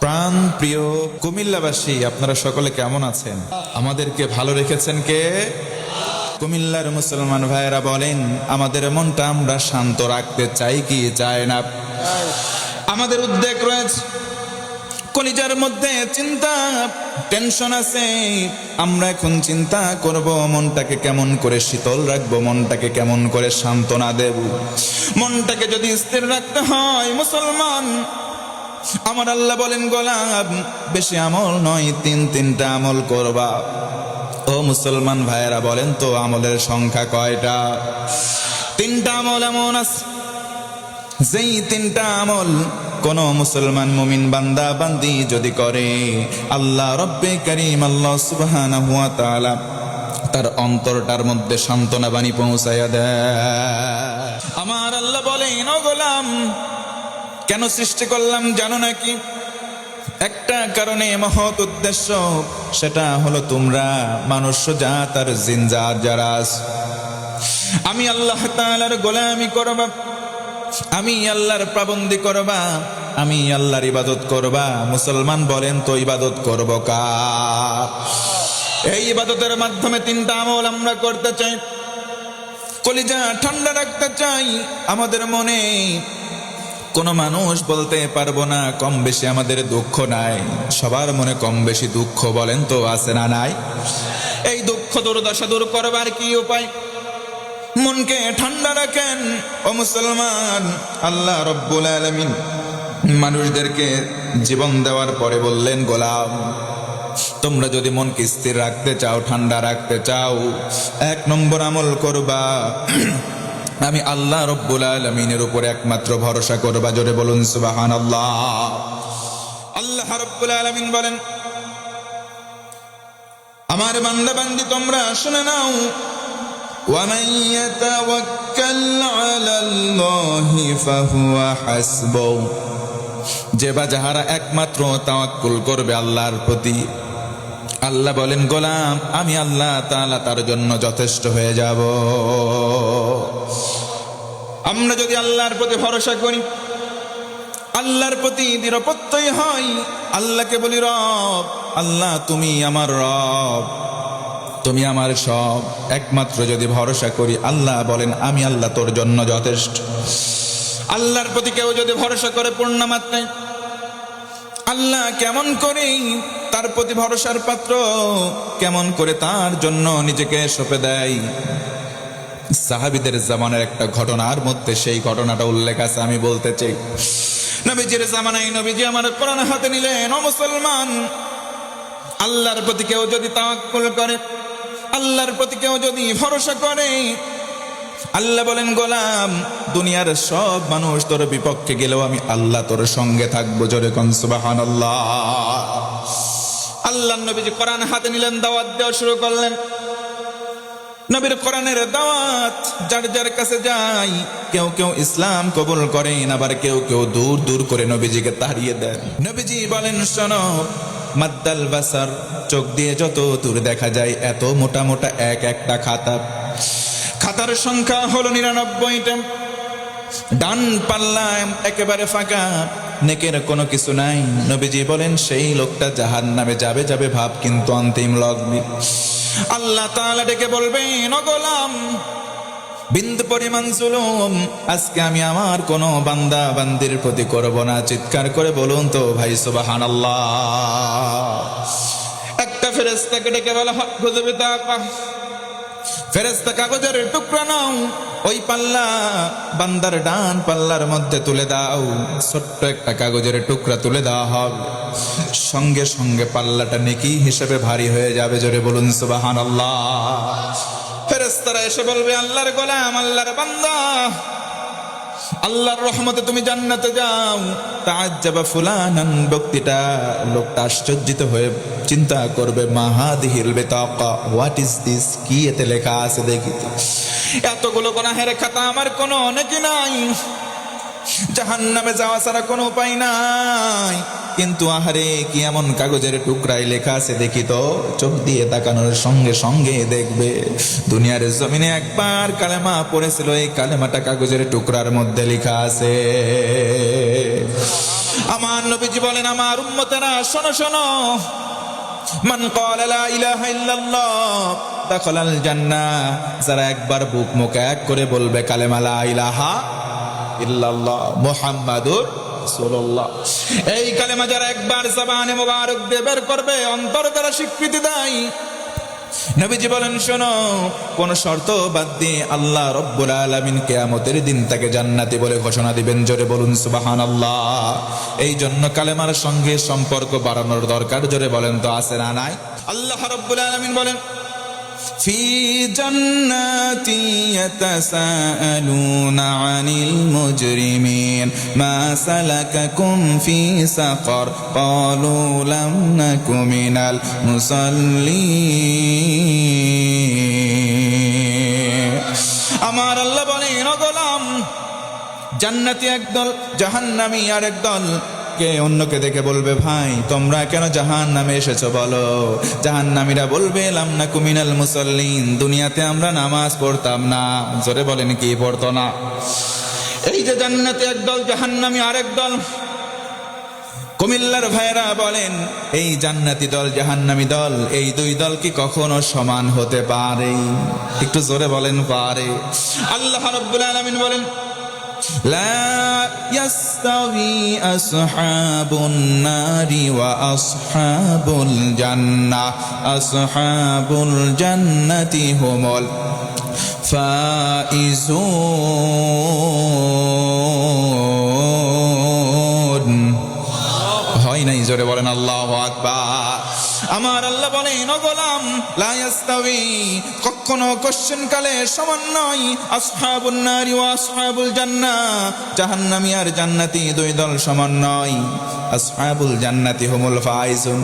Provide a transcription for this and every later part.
প্রাণ প্রিয় কুমিল্লাবাসী, আপনারা সকলে কেমন আছেন? আমাদেরকে ভালো রেখেছেন কে? কুমিল্লার মুসলমান ভাইয়েরা বলেন, আমাদের মনটা আমরা শান্ত রাখতে চাই কি চাই না? আমাদের উদ্বেগ রয়েছে, কলিজার মধ্যে চিন্তা, টেনশন আছে। আমরা এখন চিন্তা করব মনটাকে কেমন করে শীতল রাখবো, মনটাকে কেমন করে সান্ত্বনা দেব। মনটাকে যদি স্থির রাখতে হয় মুসলমান, আমার আল্লাহ বলেন, গোলাম বেশি আমল নয়, তিনটা আমল করবা। ও মুসলমান ভাইয়েরা বলেন তো, আমলের সংখ্যা কয়টা? তিনটা আমল এমন আছে, যেই তিনটা আমল কোন মুসলমান মুমিন বান্দা বান্দি যদি করে, আল্লাহ রব্বে কারীম আল্লাহ সুবহানাহু ওয়া তাআলা তার অন্তরটার মধ্যে সান্ত্বনা বাণী পৌঁছায়া দেয়। আমার আল্লাহ বলেন, ও গোলাম কেন সৃষ্টি করলাম জানো নাকি? একটা কারণে, মহৎ উদ্দেশ্য, সেটা হলো তোমরা মানুষ জাত আর জিন জাত যারা আছে, আমি আল্লাহ তাআলার গোলামি করবা, আমি আল্লাহর পাবন্দি করবা, আমি আল্লাহর ইবাদত করবা। মুসলমান বলেন তো, ইবাদত করব কার? এই ইবাদতের মাধ্যমে তিনটা আমল আমরা করতে চাই। কলিজা ঠান্ডা রাখতে চাই। আমাদের মনে কোনো মানুষ বলতে পারবো না কম বেশি আমাদের দুঃখ নাই। সবার মনে কম বেশি দুঃখ, বলেন তো আছে না নাই? এই দুঃখ দুর্দশা দূর করবার কি উপায়? মনকে ঠান্ডা রাখেন ও মুসলমান। আল্লাহ রব্বুল আলামিন মানুষদেরকে জীবন দেওয়ার পরে বললেন, গোলাম তোমরা যদি মনকে স্থির রাখতে চাও, ঠান্ডা রাখতে চাও, এক নম্বর আমল করবা, আমি আল্লাহ রব্বুল আলামিনের উপরে একমাত্র ভরসা করবা। জোরে বলুন সুবহানাল্লাহ। আল্লাহ রব্বুল আলামিন বলেন, আমার বান্দা বান্দি তোমরা শুনে নাও, وَمَن يَتَوَكَّلْ عَلَى اللَّهِ فَهُوَ حَسْبُهُ, যে বা যাহারা একমাত্র তাওয়াক্কুল করবে আল্লাহর প্রতি, আল্লাহ বলেন, গোলাম আমি আল্লাহ তাআলা তার জন্য যথেষ্ট হয়ে যাব। আমরা যদি আল্লাহর প্রতি ভরসা করি, আল্লাহর প্রতি দৃঢ় প্রত্যয় হয়, আল্লাহকে বলি, রব আল্লাহ তুমি আমার রব, তুমি আমার সব, একমাত্র যদি ভরসা করি, আল্লাহ বলেন আমি আল্লাহ তোর জন্য যথেষ্ট। আল্লাহর প্রতি কেউ যদি ভরসা করে পূর্ণ মাত্রায়, আল্লাহ কেমন করে তার প্রতি ভরসার পাত্র, কেমন করে তার জন্য নিজেকে সঁপে দেয়। সাহাবীদের জামানার একটা ঘটনার মধ্যে সেই ঘটনাটা উল্লেখ আছে, আমি বলতে চাই। নবীজির জামানায় নবীজি আমার কোরআন হাতে নিলেন। ও মুসলমান, আল্লাহর প্রতি কেউ যদি তাওয়াক্কুল করে, আল্লাহর প্রতি কেউ যদি ভরসা করে, আল্লাহ বলেন, গোলাম দুনিয়ার সব মানুষ তোর বিপক্ষে গেলেও আমি আল্লাহ তোর সঙ্গে থাকবো। জোরে কোন সুবহানাল্লাহ। আল্লাহর নবীজি কোরআন হাতে নিলেন, দাওয়াত দেওয়া শুরু করলেন। নবীর কোরআনের দাওয়াত যার যার কাছে যায়, কেউ কেউ ইসলাম কবুল করেন, আবার কেউ কেউ দূর দূর করে নবীজিকে তাড়িয়ে দেন। নবীজি বলেন, শোনো, মাদ্দাল বাসার, চোখ দিয়ে যত দূর দেখা যায়, এত মোটা মোটা এক একটা খাতা, খাতার সংখ্যা হলো 99টা। ডান পাল্লা একেবারে ফাঁকা, নেকের কোনো কিছু নাই। নবীজি বলেন, সেই লোকটা জাহান্নামে যাবে যাবে ভাব, কিন্তু অন্তিম লগ্নে আল্লাহ তাআলা ডেকে বলবেন, ও গোলাম বিন্দু পরিমাণ জুলুম আজকে আমি আমার কোন বান্দা বান্দির প্রতি করব না। চিৎকার করে বলুন তো ভাই সুবহানাল্লাহ। একটা ফেরেশতাকে ডেকে বলা হয়, ফেরেশতা কাগজের টুকরা নাও, ওই পাল্লা বান্দার ডান পাল্লার মধ্যে তুলে দাও। ছোট্ট একটা কাগজের টুকরা তুলে দেওয়া হবে, সঙ্গে সঙ্গে পাল্লাটা নেকি হিসেবে ভারী হয়ে যাবে। জোরে বলুন সুবহানাল্লাহ। ফেরেশতারা এসে বলবে, আল্লাহর গোলাম, আল্লাহর বান্দা, আল্লাহর রহমতে তুমি জান্নাতে যাও। তাআজ্জাবা ফুলানান, ব্যক্তিটা লোকটা আশ্চর্যিত হয়ে চিন্তা করবে, মা হাদিহিল বিতাকা, হোয়াট ইজ দিস, কি এতে লেখা আছে দেখি তো। এতগুলো গুনাহের খাতা, আমার কোনো অনেক নাই, জাহান্নামে যাওয়া ছাড়া কোনো উপায় নাই, কিন্তু আহারে কি এমন কাগজের টুকরায় লেখা আছে দেখি তো। চোখ দিয়ে তাকানোর সঙ্গে সঙ্গে দেখবে দুনিয়ার জমিনে একবার কালেমা পড়েছিল, এই কালেমাটা কাগজের টুকরার মধ্যে লেখা আছে। আমার নবীজি বলেন, আমার উম্মতেরা শোনো শোনো, মান ক্বালা লা ইলাহা ইল্লাল্লাহ দাখালাল জান্নাহ, যারা একবার বুক মুখ এক করে বলবে কালেমা লা ইলাহা ইল্লাল্লাহ মুহাম্মাদুর রাসূলুল্লাহ, এই কালেমা যারা একবার জবানে মোবারক দিয়ে বের করবে, অন্তর দ্বারা স্বীকৃতি দেয়, নবীজি বলেন শোনো, কোন শর্ত বাদ দিয়ে আল্লাহ রব্বুল আলামিন কিয়ামতের দিন তাকে জান্নাতি বলে ঘোষণা দিবেন। জোরে বলুন সুবহানাল্লাহ। এই জন্য কালেমার সঙ্গে সম্পর্ক বাড়ানোর দরকার। জোরে বলেন তো আছে না নাই? আল্লাহ রব্বুল আলামিন বলেন, ফি জান্নাতি ইয়াতাসাআলুনা আনিল মুজরিমিন মা সালাকাকুম ফি সাকার ক্বালু লাম নাকু মিনাল মুসাল্লিন। আমার আল্লাহ বলেন, ও গোলাম, জান্নাতি একদল, জাহান্নামী আরেক দল কে অন্যকে দেখে বলবে, ভাই তোমরা কেন জাহান্নামে এসেছো বলো? জাহান্নামীরা বলবে, লাম নাকু মিনাল মুসাল্লিন, দুনিয়াতে আমরা নামাজ পড়তাম না। জোরে বলেন, কি পড়তো না? এই যে জান্নাতি একদল, জাহান্নামী আরেক দল। কুমিল্লার ভাইরা বলেন, এই জান্নাতি দল জাহান্নামী দল, এই দুই দল কি কখনো সমান হতে পারে? একটু জোরে বলেন, পারে? আল্লাহ রাব্বুল আলামিন বলেন, লা ইয়াস্তাবি আসহাবুন নারি ওয়া আসহাবুল জান্নাহ, আসহাবুল জান্নাতি হুমুল ফাইজুন। হয় নাই? জোরে বলেন আল্লাহু আকবার। আমার আল্লাহ বলেন, ও গোলাম, লা ইয়াস্তাবি, কখনো কোশ্চেন কালে সমান নয়, আসহাবুন নারি ওয়া আসহাবুল জান্নাহ, জাহান্নামী আর জান্নাতি দুই দল সমান নয়। আসহাবুল জান্নাতি হুমুল ফাইজুন,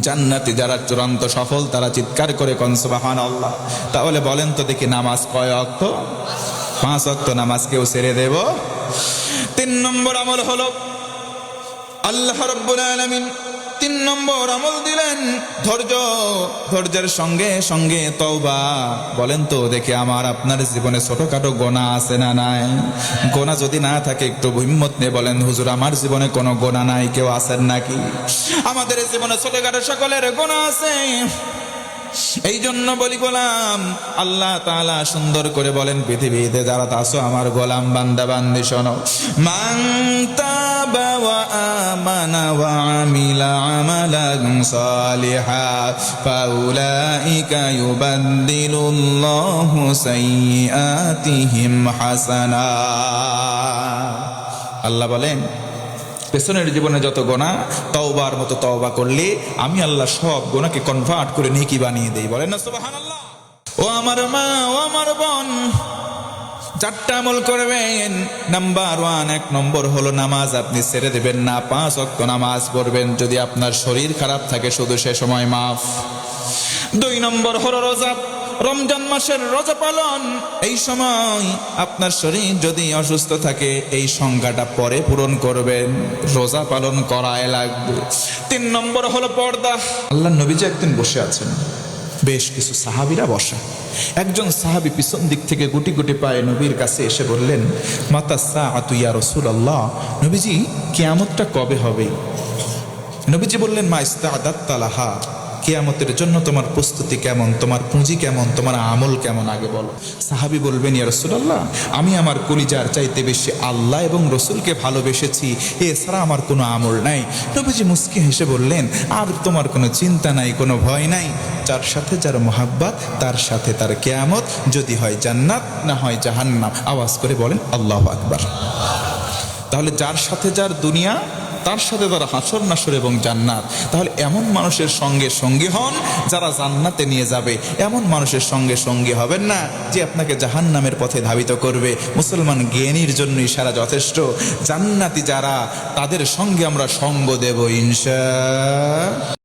জান্নাতি যারা চূড়ান্ত সফল, তারা চিৎকার করে কোন সুবহানাল্লাহ। তাহলে বলেন তো দেখি, নামাজ কয় ওয়াক্ত? 5 ওয়াক্ত নামাজ কেউ ছেড়ে দেব? 3 নম্বর আমল হলো, আল্লাহ রাব্বুল আলামিন 3 নম্বর আমল দিলেন ধৈর্য। ধৈর্যের সঙ্গে সঙ্গে তওবা। বলেন তো দেখি, আমার আপনার জীবনে ছোটখাটো গোনা আছে না নাই? গোনা যদি না থাকে একটু হিম্মত নিয়ে বলেন, হুজুর আমার জীবনে কোনো গোনা নাই। কেউ আছেন নাকি? আমাদের জীবনে ছোটখাটো সকলের গোনা আছে। এই জন্য বলি, গোলাম, আল্লাহ তাআলা সুন্দর করে বলেন, পৃথিবীতে যারা আছো আমার গোলাম বান্দা বান্দি, শোনো, মান তাবা ওয়া আমানা ওয়া আমিলা আমালান সালিহা ফাউলাইকা ইউবাদদিলুল্লাহু সাইয়্যাতিহিম হাসানাত। আল্লাহ বলেন, পেছনের জীবনে যত গোনা, তওবার মতো তওবা করলে আমি আল্লাহ সব গোনাকে কনভার্ট করে নেকি বানিয়ে দেই। বলেন না সুবহানাল্লাহ? ও আমার মা, ও আমার বোন, 4টা আমল করবেন। নাম্বার 1, 1 নম্বর হলো নামাজ আপনি ছেড়ে দেবেন না, 5 ওয়াক্ত নামাজ পড়বেন। যদি আপনার শরীর খারাপ থাকে শুধু সে সময় মাফ। 2 নম্বর হলো রোজা, রমজান মাসের রোজা পালন। এই সময় আপনার শরীর যদি অসুস্থ থাকে, এই সংখ্যাটা পরে পূরণ করবেন, রোজা পালন করায় লাগবে। 3 নম্বর হলো পর্দা। আল্লাহ নবীজি একদিন বসে আছেন, বেশ কিছু সাহাবীরা বসা। একজন সাহাবী পিছন দিক থেকে গুটি গুটি পায়ে নবীর কাছে এসে বললেন, মাতা সাআতু ইয়া রাসূলুল্লাহ, নবীজি কিয়ামতটা কবে হবে? নবীজি বললেন, মা ইস্তাআদাততা লাহা, কিয়ামতের জন্য তোমার প্রস্তুতি কেমন, তোমার পুঁজি কেমন, তোমার আমল কেমন আগে বলো। সাহাবী বলবেন, ইয়া রাসূলুল্লাহ, আমি আমার কলিজার চাইতে বেশি আল্লাহ এবং রসুলকে ভালোবেসেছি, এছাড়া আমার কোনো আমল নাই। নবীজি মুস্কি হেসে বললেন, আর তোমার কোনো চিন্তা নাই, কোনো ভয় নাই। যার সাথে যার মহাব্বত, তার সাথে তার কিয়ামত, যদি হয় জান্নাত না হয় জাহান্নাম। আওয়াজ করে বলেন আল্লাহু আকবার। তাহলে যার সাথে যার দুনিয়া, তার সাথে তারা হাসর নাসর এবং জান্নাত। তাহলে এমন মানুষের সঙ্গে সঙ্গী হন যারা জান্নাতে নিয়ে যাবে। এমন মানুষের সঙ্গে সঙ্গী হবেন না যে আপনাকে জাহান্নামের পথে ধাবিত করবে। মুসলমান জ্ঞানীর জন্য ইশারা যথেষ্ট। জান্নাতি যারা, তাদের সঙ্গে আমরা সঙ্গ দেব ইনশাআল্লাহ।